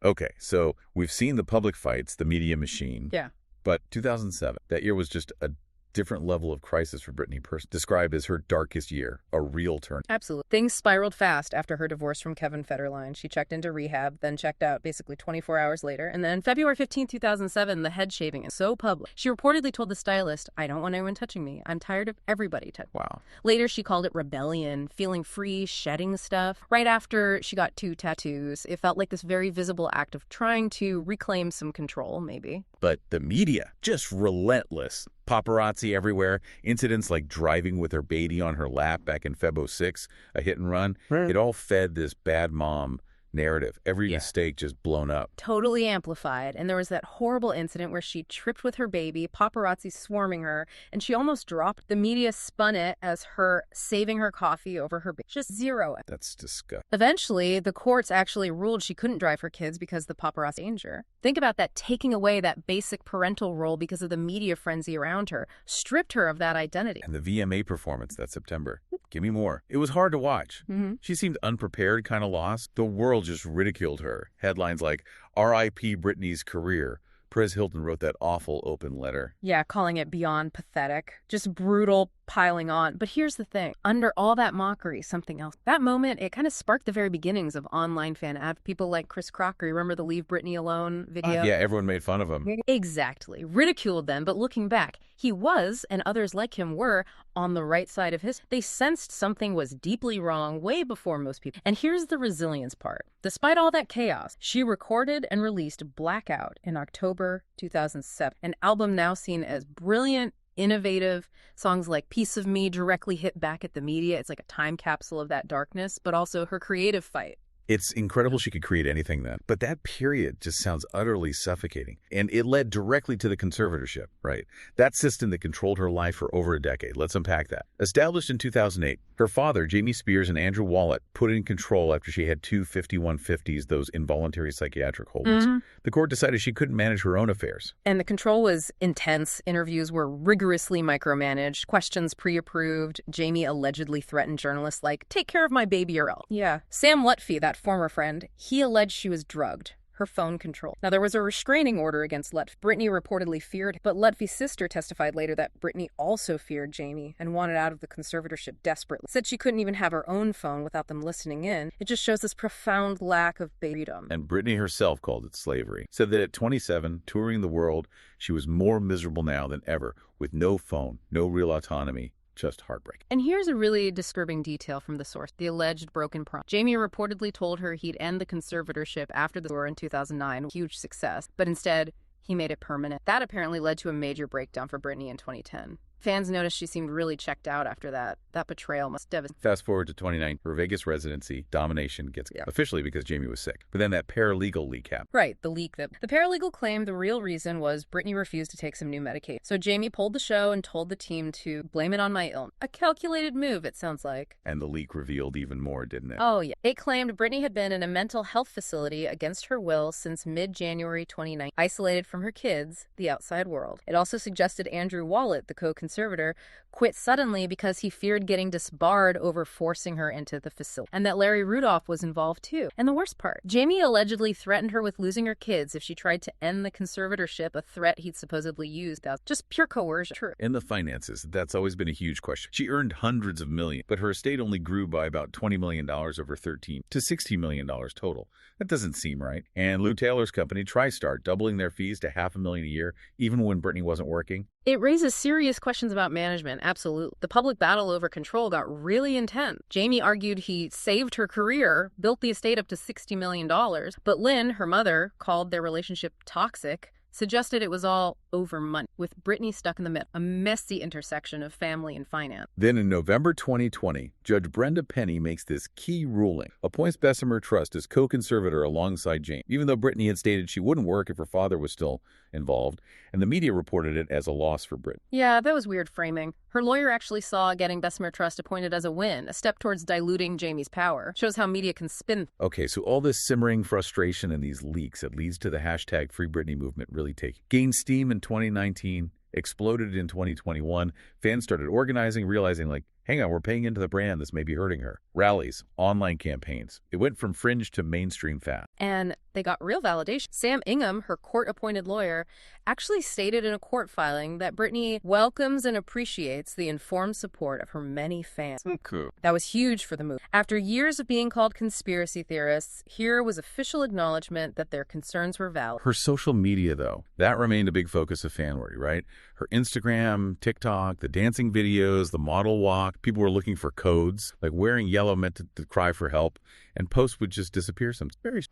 Okay, so we've seen the public fights, the media machine. Yeah. But 2007, that year was just a different level of crisis for Britney, described as her darkest year, a real turn. Absolutely. Things spiraled fast after her divorce from Kevin Federline. She checked into rehab, then checked out basically 24 hours later. And then February 15, 2007, the head shaving is so public. She reportedly told the stylist, "I don't want anyone touching me. I'm tired of everybody touching me." Wow. Later, she called it rebellion, feeling free, shedding stuff. Right after she got 2 tattoos, it felt like this very visible act of trying to reclaim some control, maybe. But the media, just relentless. Paparazzi everywhere. Incidents like driving with her baby on her lap back in Feb. 06, a hit and run. It all fed this bad mom narrative. Every mistake just blown up. Totally amplified. And there was that horrible incident where she tripped with her baby, paparazzi swarming her, and she almost dropped. The media spun it as her saving her coffee over her baby. Just zero. That's disgusting. Eventually, the courts actually ruled she couldn't drive her kids because the paparazzi danger. Think about that, taking away that basic parental role because of the media frenzy around her, stripped her of that identity. And the VMA performance that September. Give me more. It was hard to watch. She seemed unprepared, kind of lost. The world just ridiculed her. Headlines like, R.I.P. Britney's career. Perez Hilton wrote that awful open letter. Yeah, calling it beyond pathetic. Just brutal, piling on. But here's the thing. Under all that mockery, something else. That moment, it kind of sparked the very beginnings of online fan ads. People like Chris Crocker, remember the Leave Britney Alone video? Yeah, everyone made fun of him. Exactly. Ridiculed them, but looking back, he was, and others like him were, on the right side of his. They sensed something was deeply wrong way before most people. And here's the resilience part. Despite all that chaos, she recorded and released Blackout in October 2007, an album now seen as brilliant, innovative. Songs like Piece of Me directly hit back at the media. It's like a time capsule of that darkness, but also her creative fight. It's incredible she could create anything then. But that period just sounds utterly suffocating. And it led directly to the conservatorship, right? That system that controlled her life for over a decade. Let's unpack that. Established in 2008, her father, Jamie Spears, and Andrew Wallet put in control after she had 2 5150s, those involuntary psychiatric holdings. The court decided she couldn't manage her own affairs. And the control was intense. Interviews were rigorously micromanaged, questions pre-approved. Jamie allegedly threatened journalists like, "Take care of my baby or else." Yeah. Sam Lutfi, that former friend, he alleged she was drugged. Her phone control. Now, there was a restraining order against Lutfi. Britney reportedly feared, but Lutfi's sister testified later that Britney also feared Jamie and wanted out of the conservatorship desperately. Said she couldn't even have her own phone without them listening in. It just shows this profound lack of freedom. And Britney herself called it slavery. Said that at 27, touring the world, she was more miserable now than ever, with no phone, no real autonomy. Just heartbreak. And here's a really disturbing detail from the source, the alleged broken promise. Jamie reportedly told her he'd end the conservatorship after the tour in 2009, huge success, but instead, he made it permanent. That apparently led to a major breakdown for Britney in 2010. Fans noticed she seemed really checked out after that. That betrayal must devastate. Fast forward to 2009, her Vegas residency domination gets officially because Jamie was sick. But then that paralegal leak happened. Right, the leak. The paralegal claimed the real reason was Britney refused to take some new medication. So Jamie pulled the show and told the team to blame it on my illness. A calculated move, it sounds like. And the leak revealed even more, didn't it? Oh, yeah. It claimed Britney had been in a mental health facility against her will since mid-January 2019, isolated from her kids, the outside world. It also suggested Andrew Wallet, the co-conservator, quit suddenly because he feared getting disbarred over forcing her into the facility, and that Larry Rudolph was involved too. And the worst part, Jamie allegedly threatened her with losing her kids if she tried to end the conservatorship, a threat he'd supposedly used. Just pure coercion. True. In the finances, that's always been a huge question. She earned hundreds of millions, but her estate only grew by about $20 million over 13 to $60 million total. That doesn't seem right. And Lou Taylor's company, TriStar, doubling their fees to $500,000 a year, even when Britney wasn't working. It raises serious questions about management, absolutely. The public battle over control got really intense. Jamie argued he saved her career, built the estate up to $60 million, but Lynn, her mother, called their relationship toxic, suggested it was all over money, with Britney stuck in the middle, a messy intersection of family and finance. Then in November 2020, Judge Brenda Penny makes this key ruling, appoints Bessemer Trust as co-conservator alongside Jane, even though Britney had stated she wouldn't work if her father was still involved, and the media reported it as a loss for Britney. Yeah, that was weird framing. Her lawyer actually saw getting Bessemer Trust appointed as a win, a step towards diluting Jamie's power. Shows how media can spin. Okay, so all this simmering frustration and these leaks that leads to the hashtag Free Britney movement really gained steam in 2019, exploded in 2021. Fans started organizing, realizing like, hang on, we're paying into the brand that's maybe hurting her. Rallies, online campaigns. It went from fringe to mainstream fast. And they got real validation. Sam Ingham, her court-appointed lawyer, actually stated in a court filing that Britney welcomes and appreciates the informed support of her many fans. Cool. That was huge for the move. After years of being called conspiracy theorists, here was official acknowledgement that their concerns were valid. Her social media, though, that remained a big focus of fan worry, right? Her Instagram, TikTok, the dancing videos, the model walk. People were looking for codes, like wearing yellow meant to cry for help, and posts would just disappear.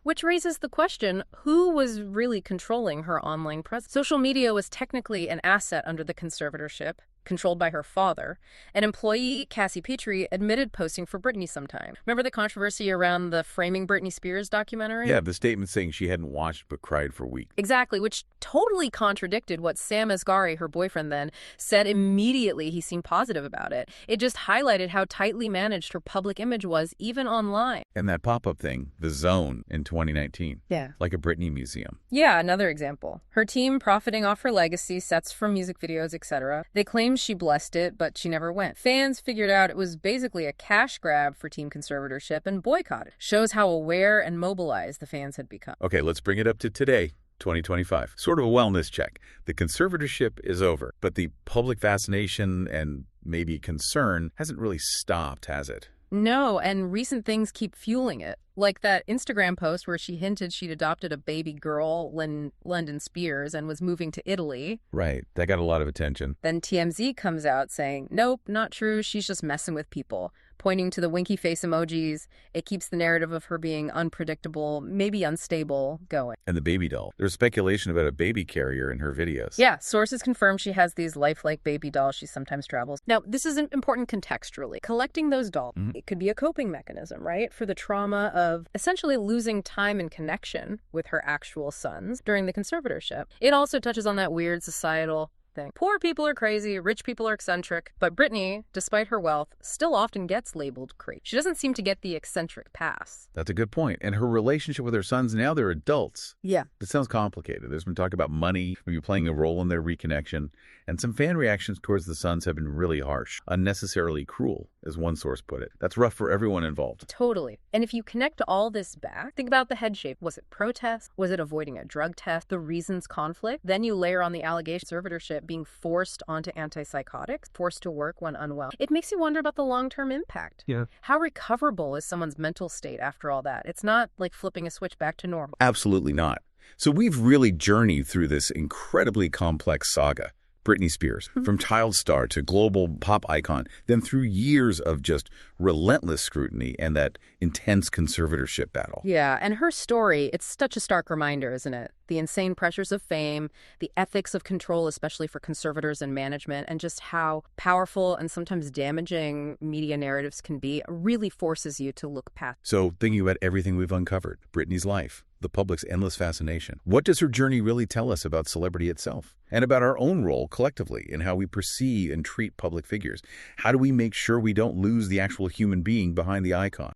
Which raises the question, who was really controlling her online presence? Social media was technically an asset under the conservatorship, controlled by her father. An employee, Cassie Petrie, admitted posting for Britney sometime. Remember the controversy around the Framing Britney Spears documentary? Yeah, the statement saying she hadn't watched but cried for weeks. Exactly, which totally contradicted what Sam Asghari, her boyfriend then, said immediately. He seemed positive about it. It just highlighted how tightly managed her public image was, even online. And that pop-up thing, The Zone, in 2019. Yeah. Like a Britney museum. Yeah, another example. Her team profiting off her legacy, sets from music videos, etc. They claim she blessed it, but she never went. Fans figured out it was basically a cash grab for team conservatorship and boycotted. Shows how aware and mobilized the fans had become. Okay, let's bring it up to today, 2025. Sort of a wellness check. The conservatorship is over, but the public fascination and maybe concern hasn't really stopped, has it? No, and recent things keep fueling it. Like that Instagram post where she hinted she'd adopted a baby girl, London Spears, and was moving to Italy. Right. That got a lot of attention. Then TMZ comes out saying, nope, not true. She's just messing with people. Pointing to the winky face emojis, it keeps the narrative of her being unpredictable, maybe unstable, going. And the baby doll. There's speculation about a baby carrier in her videos. Yeah, sources confirm she has these lifelike baby dolls she sometimes travels. Now, this is important contextually. Collecting those dolls, it could be a coping mechanism, right? For the trauma of essentially losing time and connection with her actual sons during the conservatorship. It also touches on that weird societal thing. Poor people are crazy, rich people are eccentric, but Britney, despite her wealth, still often gets labeled crazy. She doesn't seem to get the eccentric pass. That's a good point. And her relationship with her sons, now they're adults. Yeah. It sounds complicated. There's been talk about money, maybe playing a role in their reconnection, and some fan reactions towards the sons have been really harsh, unnecessarily cruel, as one source put it. That's rough for everyone involved. Totally. And if you connect all this back, think about the head shape. Was it protest? Was it avoiding a drug test? The reasons conflict? Then you layer on the allegation of conservatorship being forced onto antipsychotics, forced to work when unwell. It makes you wonder about the long-term impact. Yeah. How recoverable is someone's mental state after all that? It's not like flipping a switch back to normal. Absolutely not. So we've really journeyed through this incredibly complex saga. Britney Spears, from child star to global pop icon, then through years of just relentless scrutiny and that intense conservatorship battle. Yeah, and her story, it's such a stark reminder, isn't it? The insane pressures of fame, the ethics of control, especially for conservators and management, and just how powerful and sometimes damaging media narratives can be, really forces you to look past. So thinking about everything we've uncovered, Britney's life, the public's endless fascination, what does her journey really tell us about celebrity itself? And about our own role collectively in how we perceive and treat public figures? How do we make sure we don't lose the actual human being behind the icon?